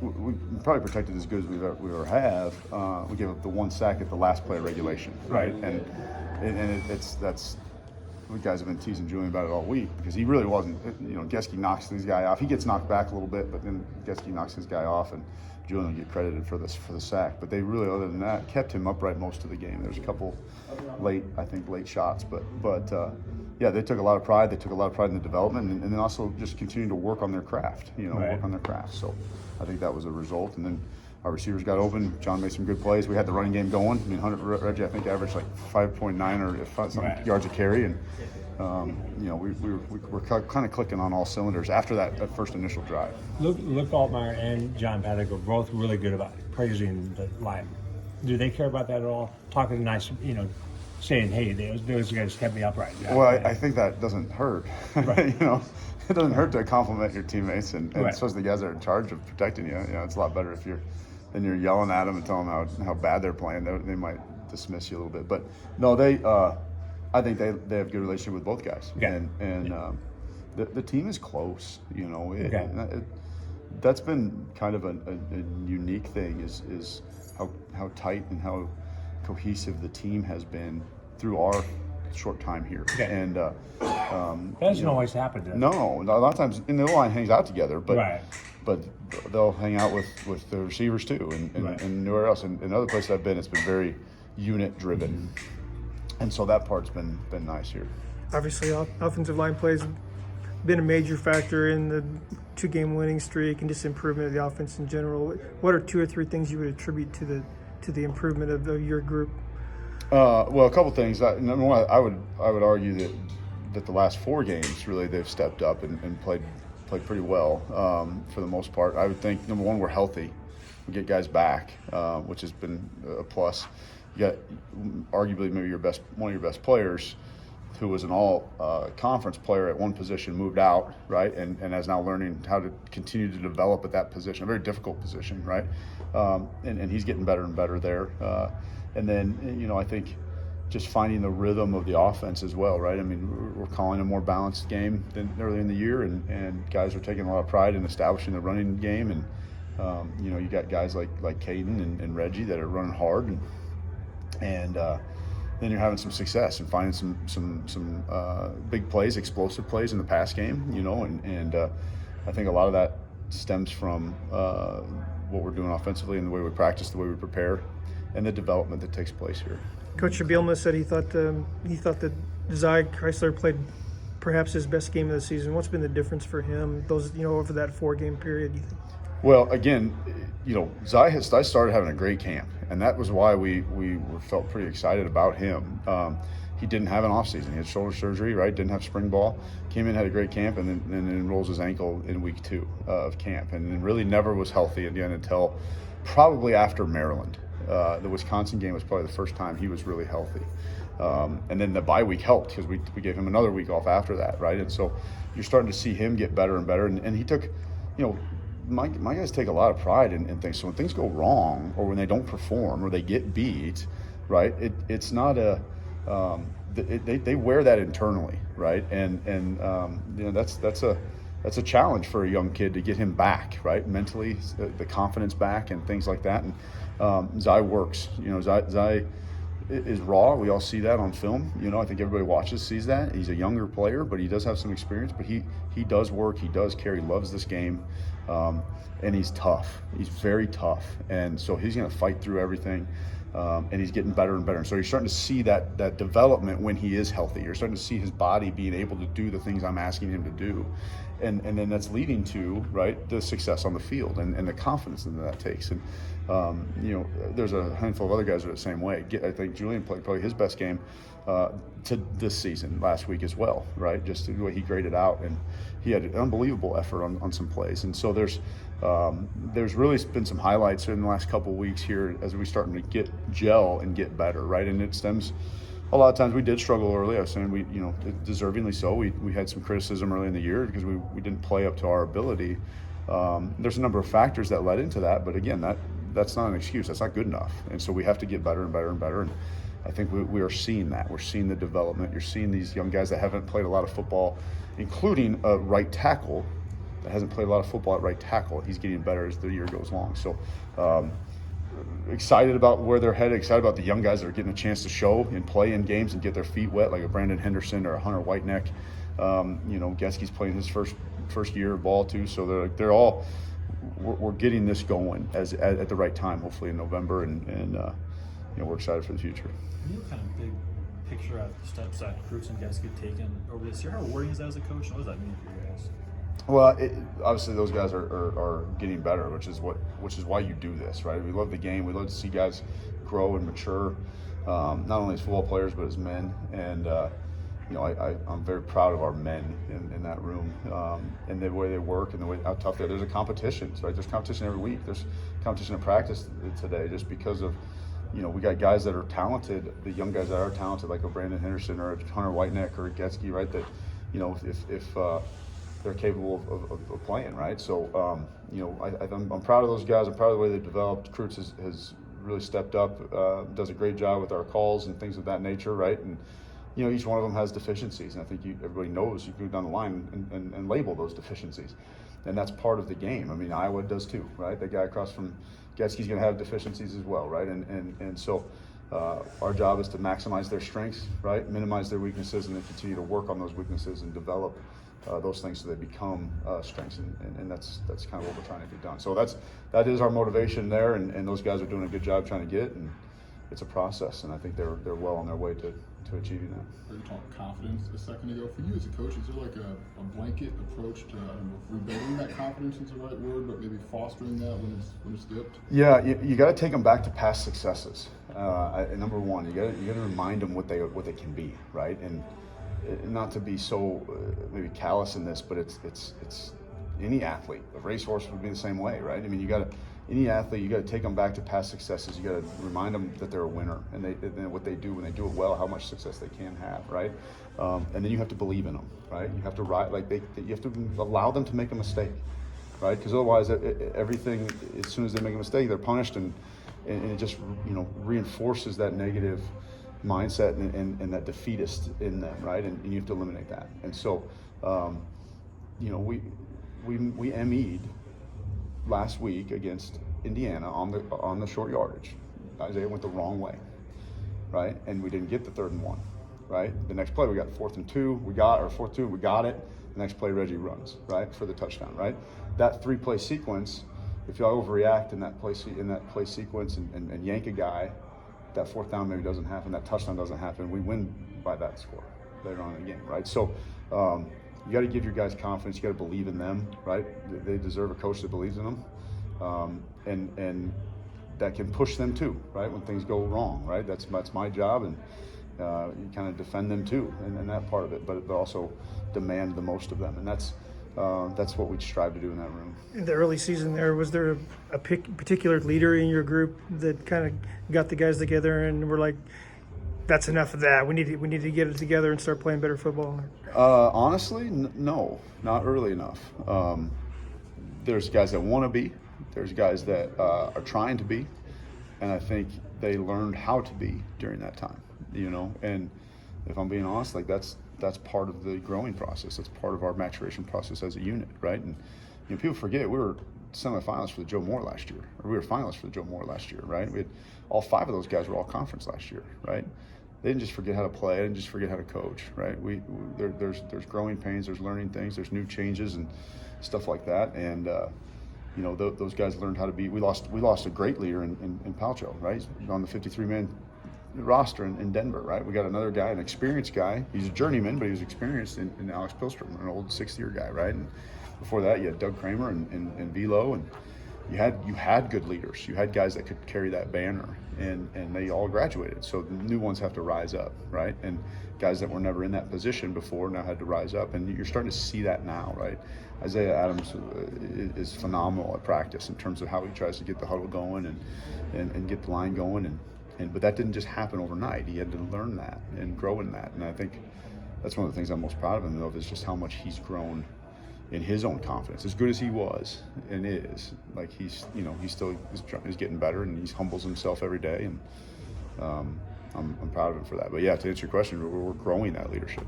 we probably protected as good as we ever have. We gave up the one sack at the last play of regulation, right? And that's we guys have been teasing Julian about it all week because he really wasn't. Geske knocks this guy off. He gets knocked back a little bit, but then Geske knocks his guy off, and Julian will get credited for the sack. But they really, other than that, kept him upright most of the game. There's a couple late shots, but yeah, they took a lot of pride. They took a lot of pride in the development, and then also just continued to work on their craft. Work on their craft. So I think that was a result. And then our receivers got open. John made some good plays. We had the running game going. I mean, Reggie, I think, averaged like 5.9 or something yards a carry, and we were kind of clicking on all cylinders after that first initial drive. Luke Altmaier and John Patrick were both really good about praising the line. Do they care about that at all? Talking nice, saying, "Hey, those guys kept me upright." Well, I think that doesn't hurt. Right. It doesn't hurt to compliment your teammates, and Right. especially the guys that are in charge of protecting you. It's a lot better if you're yelling at them and telling them how bad they're playing. They might dismiss you a little bit, but no, I think they have a good relationship with both guys, okay. and the team is close. Okay. That's been kind of a unique thing is how tight and how cohesive the team has been through our short time here. Okay. And that doesn't always happen. No, a lot of times the line hangs out together, but right. but they'll hang out with the receivers too, and Right. and nowhere else. And in other places I've been, it's been very unit driven, and so that part's been nice here. Obviously, offensive line plays been a major factor in the 2-game winning streak and just improvement of the offense in general. What are 2 or 3 things you would attribute to the improvement of your group? Well, a couple things. Number one, I would argue that the last 4 games really they've stepped up and played pretty well for the most part. I would think number one, we're healthy. We get guys back, which has been a plus. You got arguably maybe one of your best players, who was an all-conference player at one position, moved out, right, and is now learning how to continue to develop at that position, a very difficult position, right, and he's getting better and better there. And then, I think just finding the rhythm of the offense as well, right? I mean, we're calling a more balanced game than early in the year, and guys are taking a lot of pride in establishing the running game. And, you got guys like Caden and Reggie that are running hard, and then you're having some success and finding some big plays, explosive plays in the pass game, and I think a lot of that stems from what we're doing offensively and the way we practice, the way we prepare, and the development that takes place here. Coach Bielma said he thought that Zy Chrysler played perhaps his best game of the season. What's been the difference for him over that 4-game period, you think? Well, again, Zy started having a great camp, and that was why we felt pretty excited about him. He didn't have an offseason. He had shoulder surgery, right? Didn't have spring ball. Came in, had a great camp, and then enrolls his ankle in week 2 of camp, and then really never was healthy again until probably after Maryland. The Wisconsin game was probably the first time he was really healthy. And then the bye week helped because we gave him another week off after that, right? And so you're starting to see him get better and better. And he took, my guys take a lot of pride in things. So when things go wrong or when they don't perform or they get beat, right, it's not they wear that internally, right? And that's a challenge for a young kid to get him back, right? Mentally, the confidence back and things like that. And Zy works. Zy is raw. We all see that on film. I think everybody watches, sees that. He's a younger player, but he does have some experience. But he does work. He does care. He loves this game, and he's tough. He's very tough, and so he's going to fight through everything. And he's getting better and better. And so you're starting to see that development when he is healthy. You're starting to see his body being able to do the things I'm asking him to do. And then that's leading to, right, the success on the field and the confidence that takes. And, there's a handful of other guys that are the same way. I think Julian played probably his best game to this season last week as well, right? Just the way he graded out. And he had an unbelievable effort on some plays. And so there's really been some highlights in the last couple of weeks here as we're starting to get gel and get better, right? And it stems a lot of times we did struggle early. I was saying deservingly so. We had some criticism early in the year because we didn't play up to our ability. There's a number of factors that led into that, but again, that's not an excuse. That's not good enough. And so we have to get better and better and better. And I think we are seeing that. We're seeing the development. You're seeing these young guys that haven't played a lot of football, including a right tackle that hasn't played a lot of football at right tackle. He's getting better as the year goes along. So excited about where they're headed, excited about the young guys that are getting a chance to show and play in games and get their feet wet, like a Brandon Henderson or a Hunter Whiteneck. Getski's playing his first year of ball too, so they're all we're getting this going at the right time, hopefully in November, and we're excited for the future. Can you kind of big picture out the steps that Cruz and Geske have taken over this year? How rewarding is that as a coach? What does that mean for you guys? Well, obviously those guys are getting better, which is why you do this, right? We love the game. We love to see guys grow and mature, not only as football players but as men. And I'm very proud of our men in that room, and the way they work and the way how tough they're. There's a competition, right? There's competition every week. There's competition in practice today, just because of we got guys that are talented, the young guys that are talented, like a Brandon Henderson or a Hunter Whiteneck or a Geske, right? That if they're capable of playing, right? So I'm proud of those guys. I'm proud of the way they developed. Cruz has really stepped up, does a great job with our calls and things of that nature, right? And each one of them has deficiencies, and I think everybody knows you can go down the line and label those deficiencies, and that's part of the game. I mean, Iowa does too, right? That guy across from Getzke's going to have deficiencies as well, right? And so our job is to maximize their strengths, right? Minimize their weaknesses, and then continue to work on those weaknesses and develop those things so they become strengths, and that's kind of what we're trying to get done. So that is our motivation there, and those guys are doing a good job trying to get it, and it's a process, and I think they're well on their way to achieving that. You talked confidence a second ago. For you as a coach, is there like a blanket approach to, I don't know if rebuilding that confidence is the right word, but maybe fostering that when it's dipped? Yeah, you got to take them back to past successes. Number one, you got to remind them what they can be, right? And not to be so maybe callous in this, but it's any athlete. A racehorse would be the same way, right? I mean, any athlete, you got to take them back to past successes. You got to remind them that they're a winner, and what they do when they do it well, how much success they can have, right? And then you have to believe in them, right? You have to you have to allow them to make a mistake, right? Because otherwise, everything, as soon as they make a mistake, they're punished, and it just reinforces that negative mindset and that defeatist in them, right? And you have to eliminate that. And so, we ME'd last week against Indiana on the short yardage. Isaiah went the wrong way, right? And we didn't get the 3rd and 1, right? The next play we got 4th and 2, we got it. The next play Reggie runs, right, for the touchdown, right? That 3-play sequence, if you overreact in that play sequence and yank a guy, that 4th down maybe doesn't happen, that touchdown doesn't happen, we win by that score later on in the game, right? So you got to give your guys confidence. You got to believe in them, right? They deserve a coach that believes in them, and that can push them too, right? When things go wrong, right? That's my job, and you kind of defend them too, and that part of it, but also demand the most of them, and that's what we strive to do in that room. In the early season was there a particular leader in your group that kind of got the guys together and were like, that's enough of that, we need to get it together and start playing better football? Honestly, no, not early enough. There's guys that want to be, there's guys that are trying to be, and I think they learned how to be during that time, and if I'm being honest, like that's part of the growing process. That's part of our maturation process as a unit, right? And people forget we were semifinalists for the Joe Moore last year, or we were finalists for the Joe Moore last year, right? We had all 5 of those guys were all conference last year, right? They didn't just forget how to play, they didn't just forget how to coach, right? There's growing pains, there's learning things, there's new changes and stuff like that, and those guys learned how to be. We lost a great leader in Palcho, right? He's on the 53-man roster in Denver, right? We got another guy, an experienced guy. He's a journeyman, but he was experienced in Alex Pilstrom, an old 6th-year guy, right? And before that, you had Doug Kramer and Velo, and you had good leaders. You had guys that could carry that banner, and they all graduated. So the new ones have to rise up, right? And guys that were never in that position before now had to rise up, and you're starting to see that now, right? Isaiah Adams is phenomenal at practice in terms of how he tries to get the huddle going and get the line going, but that didn't just happen overnight. He had to learn that and grow in that, and I think that's one of the things I'm most proud of him of, is just how much he's grown in his own confidence. As good as he was and is, like he's still is getting better, and he humbles himself every day, and I'm proud of him for that. But yeah, to answer your question, we're growing that leadership.